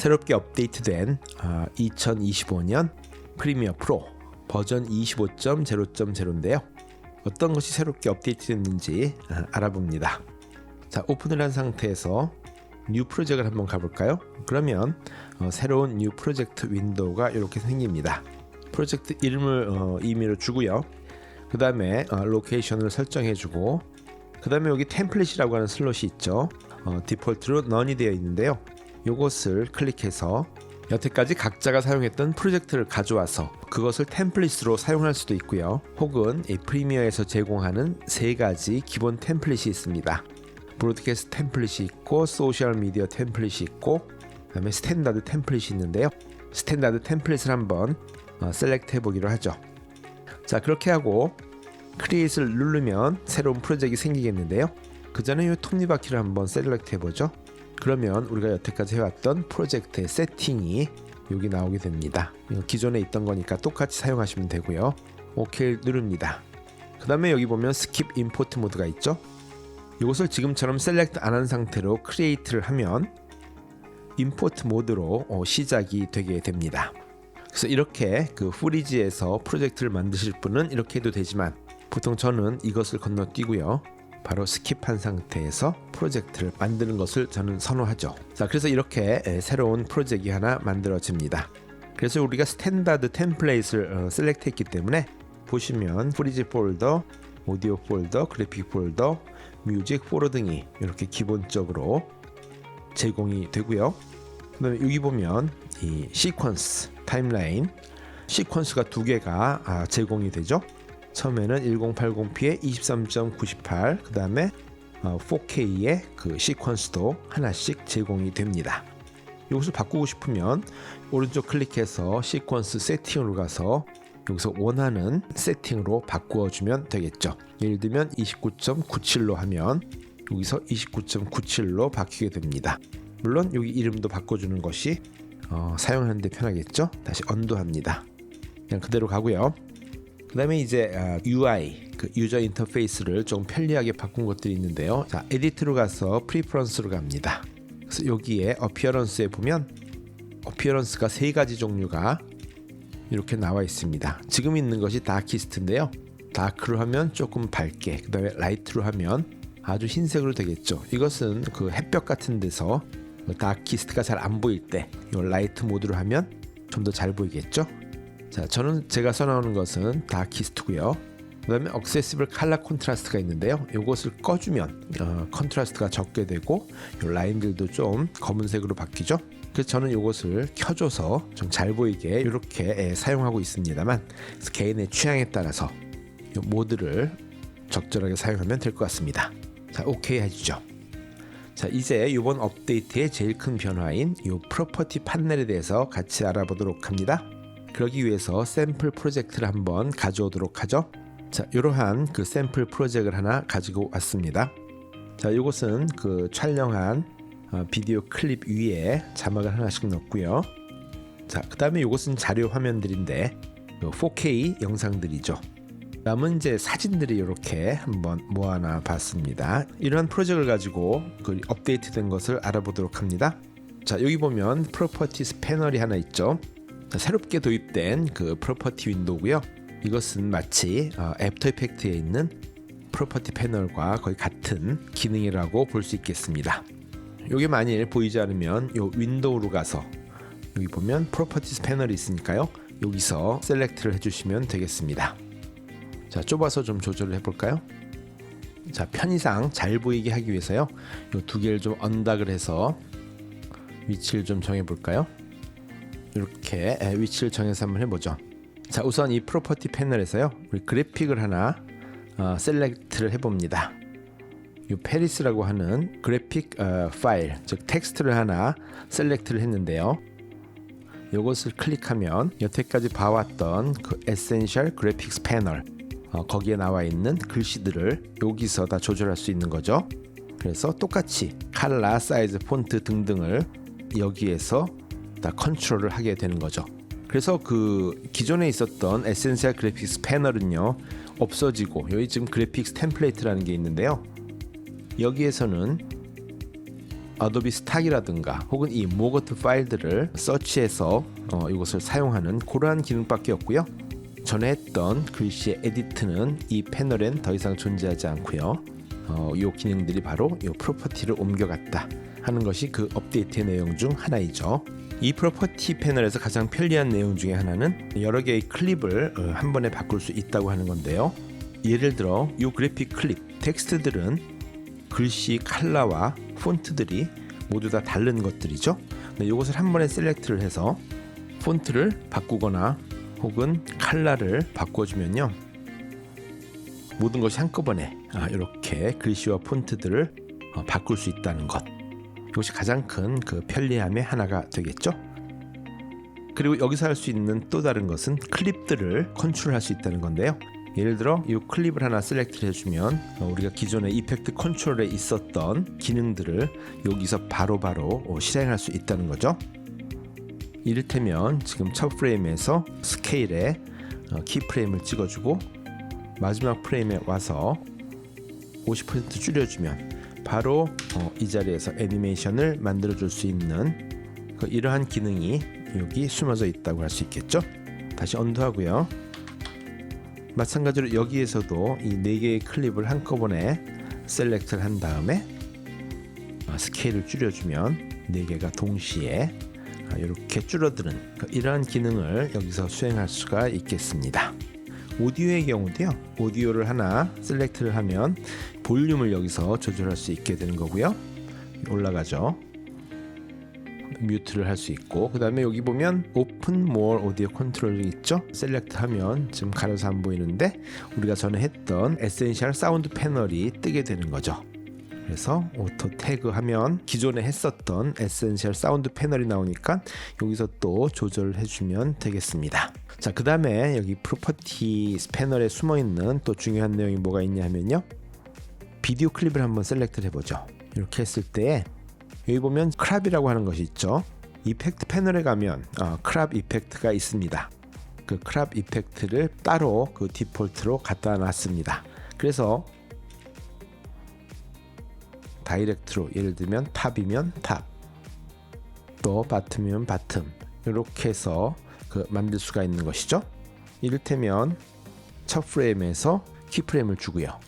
새롭게 업데이트된 2025년 프리미어 프로 버전 25.0.0인데요. 어떤 것이 새롭게 업데이트됐는지 알아봅니다. 자, 오픈을 한 상태에서 뉴 프로젝트를 한번 가볼까요? 그러면 새로운 뉴 프로젝트 윈도우가 이렇게 생깁니다. 프로젝트 이름을 임의로 주고요. 그 다음에 로케이션을 설정해주고, 그 다음에 여기 템플릿이라고 하는 슬롯이 있죠. 디폴트로 none이 되어 있는데요. 이것을 클릭해서 여태까지 각자가 사용했던 프로젝트를 가져와서 그것을 템플릿으로 사용할 수도 있고요. 혹은 이 프리미어에서 제공하는 세 가지 기본 템플릿이 있습니다. 브로드캐스트 템플릿이 있고, 소셜 미디어 템플릿이 있고, 그 다음에 스탠다드 템플릿이 있는데요. 스탠다드 템플릿을 한번 셀렉트 해보기로 하죠. 자, 그렇게 하고 크리에이트를 누르면 새로운 프로젝트가 생기겠는데요. 그 전에 이 톱니바퀴를 한번 셀렉트 해보죠. 그러면 우리가 여태까지 해왔던 프로젝트의 세팅이 여기 나오게 됩니다. 기존에 있던 거니까 똑같이 사용하시면 되고요. OK 누릅니다. 그 다음에 여기 보면 스킵 임포트 모드가 있죠. 이것을 지금처럼 셀렉트 안 한 상태로 크리에이트를 하면 임포트 모드로 시작이 되게 됩니다. 그래서 이렇게 그 프리지에서 프로젝트를 만드실 분은 이렇게 해도 되지만, 보통 저는 이것을 건너뛰고요. 바로 스킵한 상태에서 프로젝트를 만드는 것을 저는 선호하죠. 자, 그래서 이렇게 새로운 프로젝트가 하나 만들어집니다. 그래서 우리가 스탠다드 템플릿을 셀렉트 했기 때문에 보시면 프리지 폴더, 오디오 폴더, 그래픽 폴더, 뮤직 폴더 등이 이렇게 기본적으로 제공이 되고요. 그 다음에 여기 보면 이 시퀀스, 타임라인 시퀀스가 두 개가 제공이 되죠. 처음에는 1080p에 23.98, 그 다음에 4K의 그 시퀀스도 하나씩 제공이 됩니다. 이것을 바꾸고 싶으면 오른쪽 클릭해서 시퀀스 세팅으로 가서 여기서 원하는 세팅으로 바꾸어주면 되겠죠. 예를 들면 29.97로 하면 여기서 29.97로 바뀌게 됩니다. 물론 여기 이름도 바꿔주는 것이 사용하는 데 편하겠죠. 다시 언두합니다. 그냥 그대로 가고요. 그 다음에 이제 UI, 그 유저 인터페이스를 좀 편리하게 바꾼 것들이 있는데요. 자, 에디트로 가서 프리퍼런스로 갑니다. 그래서 여기에 어피어런스에 보면 어피어런스가 세 가지 종류가 이렇게 나와 있습니다. 지금 있는 것이 다키스트인데요. 다크로 하면 조금 밝게, 그 다음에 라이트로 하면 아주 흰색으로 되겠죠. 이것은 그 햇볕 같은 데서 다키스트가 잘 안 보일 때 이 라이트 모드로 하면 좀 더 잘 보이겠죠. 자, 저는 제가 선호하는 것은 다키스트고요. 그 다음에 억세시블 컬러 콘트라스트가 있는데요. 이것을 꺼주면 컨트라스트가 적게 되고 이 라인들도 좀 검은색으로 바뀌죠. 그래서 저는 이것을 켜줘서 좀 잘 보이게 이렇게 사용하고 있습니다만, 개인의 취향에 따라서 이 모드를 적절하게 사용하면 될 것 같습니다. 자, OK 해주죠. 자, 이제 이번 업데이트의 제일 큰 변화인 이 프로퍼티 판넬에 대해서 같이 알아보도록 합니다. 그러기 위해서 샘플 프로젝트를 한번 가져오도록 하죠. 자, 이러한 그 샘플 프로젝트를 하나 가지고 왔습니다. 자, 이것은 그 촬영한 비디오 클립 위에 자막을 하나씩 넣고요. 자, 그 다음에 이것은 자료 화면들인데 4K 영상들이죠. 남은 이제 사진들이 이렇게 한번 모아놔 봤습니다. 이러한 프로젝트를 가지고 그 업데이트된 것을 알아보도록 합니다. 자, 여기 보면 프로퍼티스 패널이 하나 있죠. 자, 새롭게 도입된 그 프로퍼티 윈도우고요. 이것은 마치 애프터 이펙트에 있는 프로퍼티 패널과 거의 같은 기능이라고 볼 수 있겠습니다. 이게 만일 보이지 않으면 이 윈도우로 가서 여기 보면 프로퍼티스 패널이 있으니까요. 여기서 셀렉트를 해주시면 되겠습니다. 자, 좁아서 좀 조절을 해볼까요? 자, 편의상 잘 보이게 하기 위해서요. 이 두 개를 좀 언닥을 해서 위치를 좀 정해볼까요? 이렇게 위치를 정해서 한번 해보죠. 자, 우선 이 프로퍼티 패널에서요, 우리 그래픽을 하나 셀렉트를 해봅니다. 이 페리스라고 하는 그래픽 파일, 즉 텍스트를 하나 셀렉트를 했는데요. 이것을 클릭하면 여태까지 봐왔던 그 에센셜 그래픽스 패널, 거기에 나와 있는 글씨들을 여기서 다 조절할 수 있는 거죠. 그래서 똑같이 컬러, 사이즈, 폰트 등등을 여기에서 다 컨트롤을 하게 되는 거죠. 그래서 그 기존에 있었던 에센셜 그래픽스 패널은요 없어지고, 여기 지금 그래픽스 템플레이트라는 게 있는데요. 여기에서는 어도비 스탁이라든가 혹은 이 모거트 파일들을 서치해서 이것을 사용하는 그러한 기능밖에 없고요. 전에 했던 글씨의 에디트는 이 패널엔 더 이상 존재하지 않고요. 이 기능들이 바로 이 프로퍼티를 옮겨갔다 하는 것이 그 업데이트의 내용 중 하나이죠. 이 프로퍼티 패널에서 가장 편리한 내용 중에 하나는 여러 개의 클립을 한 번에 바꿀 수 있다고 하는 건데요. 예를 들어 이 그래픽 클립 텍스트들은 글씨 컬러와 폰트들이 모두 다 다른 것들이죠. 이것을 한 번에 셀렉트를 해서 폰트를 바꾸거나 혹은 컬러를 바꿔주면요, 모든 것이 한꺼번에 이렇게 글씨와 폰트들을 바꿀 수 있다는 것, 이것이 가장 큰 그 편리함의 하나가 되겠죠. 그리고 여기서 할 수 있는 또 다른 것은 클립들을 컨트롤할 수 있다는 건데요. 예를 들어 이 클립을 하나 셀렉트를 해주면 우리가 기존의 이펙트 컨트롤에 있었던 기능들을 여기서 바로바로 실행할 수 있다는 거죠. 이를테면 지금 첫 프레임에서 스케일에 키프레임을 찍어주고 마지막 프레임에 와서 50% 줄여주면 바로 이 자리에서 애니메이션을 만들어줄 수 있는 이러한 기능이 여기 숨어져 있다고 할 수 있겠죠. 다시 언두하고요. 마찬가지로 여기에서도 이 4개의 클립을 한꺼번에 셀렉트를 한 다음에 스케일을 줄여주면 4개가 동시에 이렇게 줄어드는 이러한 기능을 여기서 수행할 수가 있겠습니다. 오디오의 경우도요, 오디오를 하나 셀렉트를 하면 볼륨을 여기서 조절할 수 있게 되는 거고요. 올라가죠. 뮤트를 할 수 있고, 그 다음에 여기 보면 오픈 모어 오디오 컨트롤이 있죠. 셀렉트 하면 지금 가려서 안 보이는데 우리가 전에 했던 에센셜 사운드 패널이 뜨게 되는 거죠. 그래서 오토 태그 하면 기존에 했었던 에센셜 사운드 패널이 나오니까 여기서 또 조절을 해주면 되겠습니다. 자, 그 다음에 여기 프로퍼티 패널에 숨어있는 또 중요한 내용이 뭐가 있냐 하면요, 비디오 클립을 한번 셀렉트를 해보죠. 이렇게 했을 때 여기 보면 크랍이라고 하는 것이 있죠. 이펙트 패널에 가면 크랍 이펙트가 있습니다. 그 크랍 이펙트를 따로 그 디폴트로 갖다 놨습니다. 그래서 다이렉트로, 예를 들면 탑이면 탑, 또 바텀이면 바텀, 이렇게 해서 만들 수가 있는 것이죠. 이를테면 첫 프레임에서 키프레임을 주고요.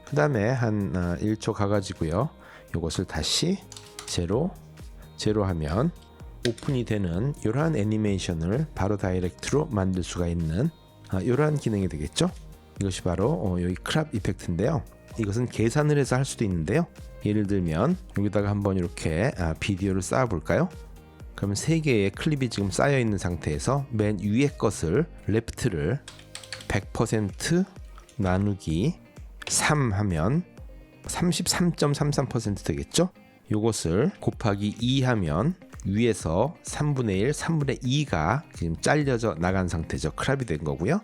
그 다음에 한 1초 가가지고요, 이것을 다시 제로 하면 오픈이 되는 이러한 애니메이션을 바로 다이렉트로 만들 수가 있는 이러한 기능이 되겠죠. 이것이 바로 여기 크랍 이펙트인데요. 이것은 계산을 해서 할 수도 있는데요. 예를 들면 여기다가 한번 이렇게 비디오를 쌓아 볼까요? 그러면 3개의 클립이 지금 쌓여 있는 상태에서 맨 위에 것을 레프트를 100% 나누기 3 하면 33.33% 되겠죠? 이것을 곱하기 2 하면 위에서 3분의 1, 3분의 2가 지금 잘려져 나간 상태죠. 크랍이 된 거고요.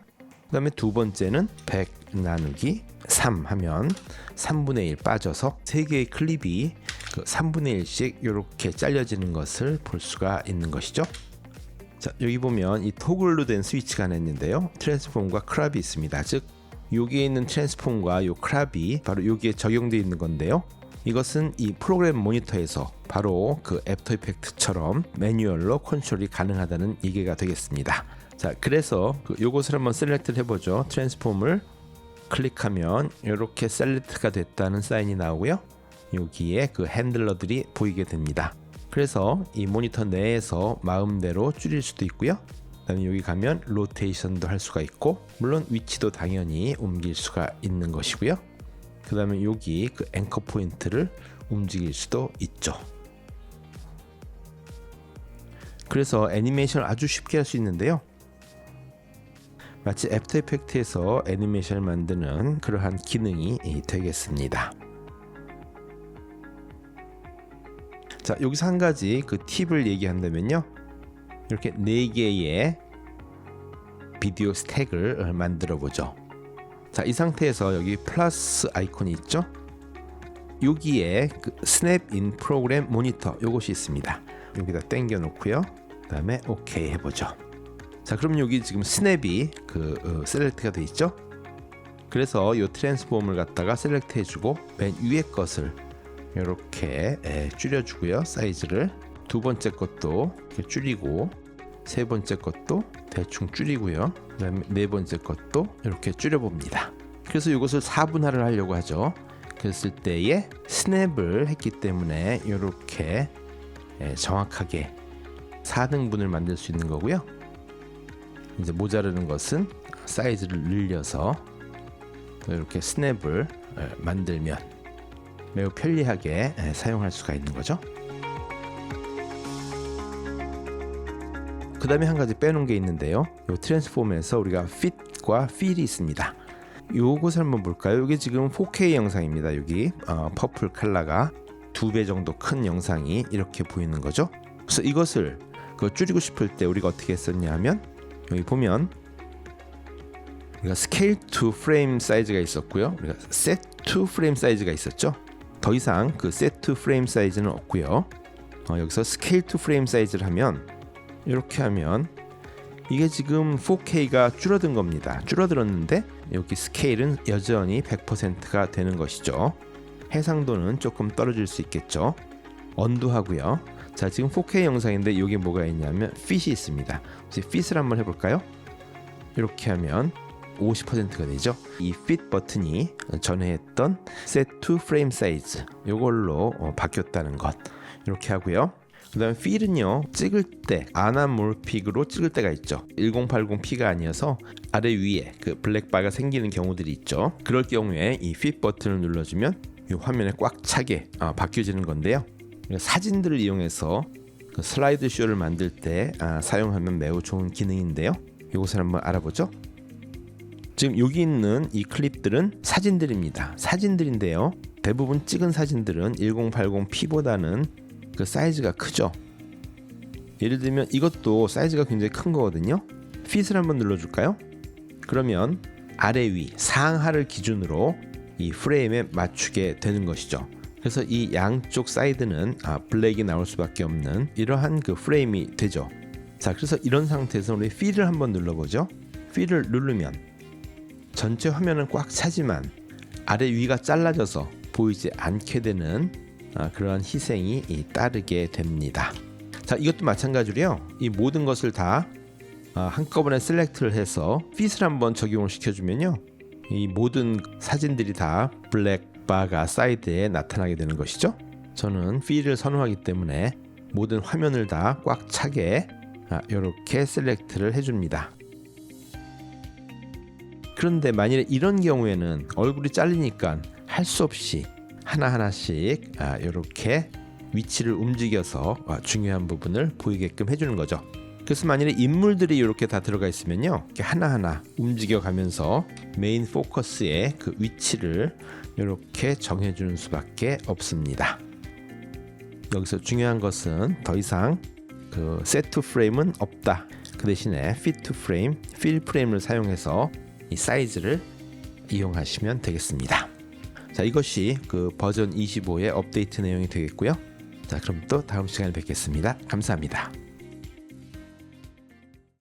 그 다음에 두 번째는 100 나누기 3 하면 3분의 1 빠져서 3개의 클립이 3분의 1씩 이렇게 잘려지는 것을 볼 수가 있는 것이죠. 자, 여기 보면 이 토글로 된 스위치가 하나 있는데요. 트랜스폼과 크랍이 있습니다. 즉 여기에 있는 트랜스폼과 이 크랍이 바로 여기에 적용되어 있는 건데요. 이것은 이 프로그램 모니터에서 바로 그 애프터 이펙트처럼 매뉴얼로 컨트롤이 가능하다는 얘기가 되겠습니다. 자, 그래서 요것을 한번 셀렉트를 해보죠. 트랜스폼을 클릭하면 이렇게 셀렉트가 됐다는 사인이 나오고요. 여기에 그 핸들러들이 보이게 됩니다. 그래서 이 모니터 내에서 마음대로 줄일 수도 있고요. 그다음에 여기 가면 로테이션도 할 수가 있고, 물론 위치도 당연히 옮길 수가 있는 것이고요. 그 다음에 여기 그 앵커 포인트를 움직일 수도 있죠. 그래서 애니메이션을 아주 쉽게 할 수 있는데요. 마치 애프터 이펙트에서 애니메이션을 만드는 그러한 기능이 되겠습니다. 자, 여기서 한 가지 그 팁을 얘기한다면요, 이렇게 4개의 비디오 스택을 만들어 보죠. 자, 이 상태에서 여기 플러스 아이콘이 있죠. 여기에 그 스냅 인 프로그램 모니터 요것이 있습니다. 여기다 당겨 놓고요. 그 다음에 오케이 해보죠. 자, 그럼 여기 지금 스냅이 셀렉트가 돼 있죠. 그래서 이 트랜스폼을 갖다가 셀렉트 해주고 맨 위에 것을 이렇게 줄여주고요. 사이즈를 두 번째 것도 이렇게 줄이고 세 번째 것도 대충 줄이고요. 그다음에 네 번째 것도 이렇게 줄여봅니다. 그래서 이것을 4분할을 하려고 하죠. 그랬을 때에 스냅을 했기 때문에 이렇게 정확하게 4등분을 만들 수 있는 거고요. 이제 모자르는 것은 사이즈를 늘려서 이렇게 스냅을 만들면 매우 편리하게 사용할 수가 있는 거죠. 그 다음에 한 가지 빼놓은 게 있는데요. 이 트랜스폼에서 우리가 fit과 feel이 있습니다. 요것을 한번 볼까요? 이게 지금 4K 영상입니다. 여기 퍼플 컬러가 2배 정도 큰 영상이 이렇게 보이는 거죠. 그래서 이것을 줄이고 싶을 때 우리가 어떻게 했었냐 하면 여기 보면 우리가 스케일 투 프레임 사이즈가 있었고요. 우리가 셋 투 프레임 사이즈가 있었죠. 더 이상 그 셋 투 프레임 사이즈는 없고요. 여기서 스케일 투 프레임 사이즈를 하면 이렇게 하면 이게 지금 4K가 줄어든 겁니다. 줄어들었는데 여기 스케일은 여전히 100%가 되는 것이죠. 해상도는 조금 떨어질 수 있겠죠. 언두하고요. 자, 지금 4K 영상인데 여기 뭐가 있냐면 fit이 있습니다. 이제 fit을 한번 해볼까요? 이렇게 하면 50%가 되죠. 이 fit 버튼이 전에 했던 set to frame size 이걸로 바뀌었다는 것. 이렇게 하고요. 그 다음에 feel은요, 찍을 때 아나몰픽으로 찍을 때가 있죠. 1080p가 아니어서 아래 위에 그 블랙바가 생기는 경우들이 있죠. 그럴 경우에 이 fit 버튼을 눌러주면 이 화면에 꽉 차게 바뀌어지는 건데요. 사진들을 이용해서 그 슬라이드 쇼를 만들 때 사용하면 매우 좋은 기능인데요. 이것을 한번 알아보죠. 지금 여기 있는 이 클립들은 사진들입니다. 사진들인데요. 대부분 찍은 사진들은 1080p보다는 그 사이즈가 크죠. 예를 들면 이것도 사이즈가 굉장히 큰 거거든요. fit을 한번 눌러줄까요? 그러면 아래 위 상하를 기준으로 이 프레임에 맞추게 되는 것이죠. 그래서 이 양쪽 사이드는 블랙이 나올 수밖에 없는 이러한 그 프레임이 되죠. 자, 그래서 이런 상태에서 우리 fit을 한번 눌러보죠. fit을 누르면 전체 화면은 꽉 차지만 아래 위가 잘라져서 보이지 않게 되는 그러한 희생이 따르게 됩니다. 자, 이것도 마찬가지로요. 이 모든 것을 다 한꺼번에 셀렉트를 해서 fit을 한번 적용을 시켜주면요. 이 모든 사진들이 다 블랙바가 사이드에 나타나게 되는 것이죠. 저는 fit를 선호하기 때문에 모든 화면을 다 꽉 차게 이렇게 셀렉트를 해줍니다. 그런데 만일에 이런 경우에는 얼굴이 잘리니까 할 수 없이 하나하나씩 이렇게 위치를 움직여서 중요한 부분을 보이게끔 해주는 거죠. 그래서 만일에 인물들이 이렇게 다 들어가 있으면요, 이렇게 하나하나 움직여 가면서 메인 포커스의 그 위치를 이렇게 정해주는 수밖에 없습니다. 여기서 중요한 것은 더 이상 그 set to frame은 없다. 그 대신에 fit to frame, fill frame을 사용해서 이 사이즈를 이용하시면 되겠습니다. 자, 이것이 그 버전 25의 업데이트 내용이 되겠고요. 자, 그럼 또 다음 시간에 뵙겠습니다. 감사합니다.